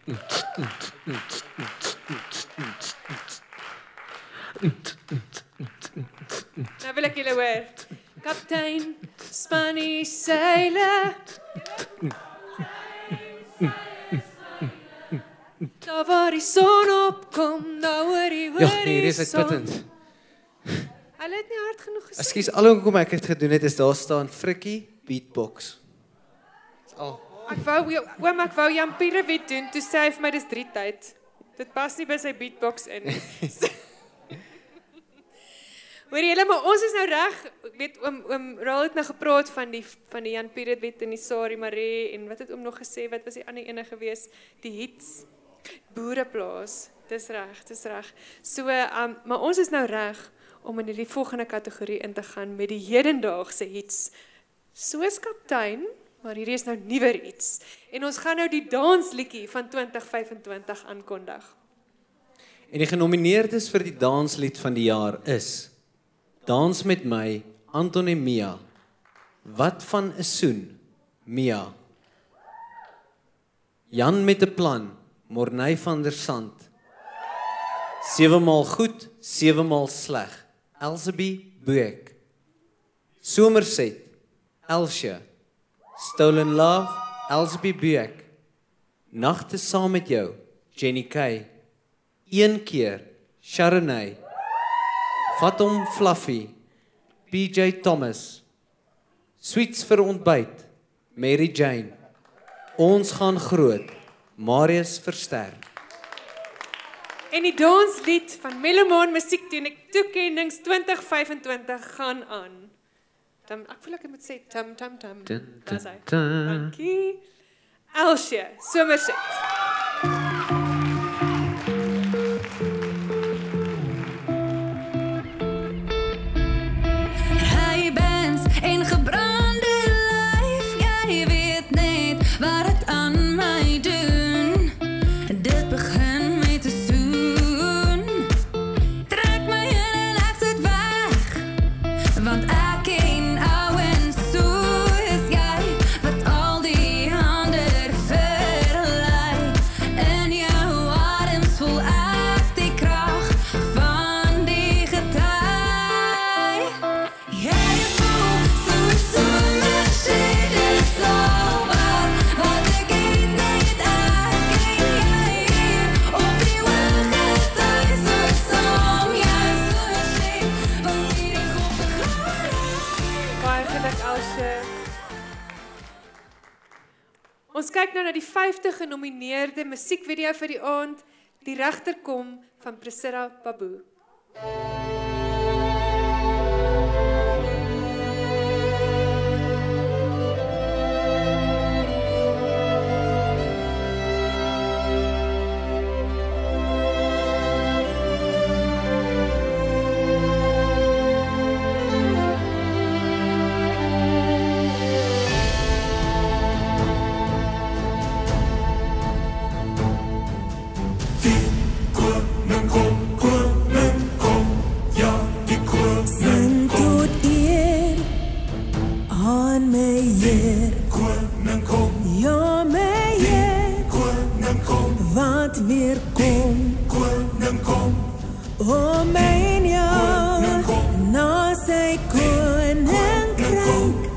Nou wil ek julle hoor. Kaptein, span die seile. Daar waar die son opkom, daar hoor die Ja, nee, hier is uitputtend. Hulle het nie hard genoeg gesê. Ekskuus, al hoekom ek het gedoen het, is daar staan Frikkie beatbox. Dis al. Ek wou Jan Pierrewiet doen, toe sê hy vir my dis 3 tyd. Dit pas nie by sy beatbox in. Hoor julle, maar ons is nou reg, ek weet oom Raal het nou gepraat van die Jan Pierrewiet en die Sari Marie en wat het oom nog gesê, wat was die ander ene gewees? Die hits, boereplaas, dis reg. So, maar ons is nou reg om in die volgende kategorie in te gaan met die hedendaagse hits. Soos Kaptein, maar hierdie is nou nuwer iets. En ons gaan nou die dansliedjie van 2025 aankondig. En die genomineerdes vir die danslied van die jaar is Dans met my, Anton en Mia. Wat van 'n soen, Mia. Jan met 'n plan, Morney van der Sand. 7 maal goed, 7 maal sleg, Elsabie Boek. Somerset, Elsje. Stolen Love, Elsabie Boek. Nagte saam met jou, Jenny Kay. Een keer, Sharonay. Vat hom Fluffy, PJ Thomas. Sweets vir ontbyt, Mary Jane. Ons gaan groot, Marius Verster. En die danslied van Melomaan Musiektoekennings 2025 gaan aan. Ek voel ek moet sê tam tam tam. Daar sê. Dankie. Elsje, Somerset. Ons kyk nou na die 50 genomineerde musiekvideo vir die aand, Die Regterkom van Priscilla Babu. O mijn jou, na sy koning kruik,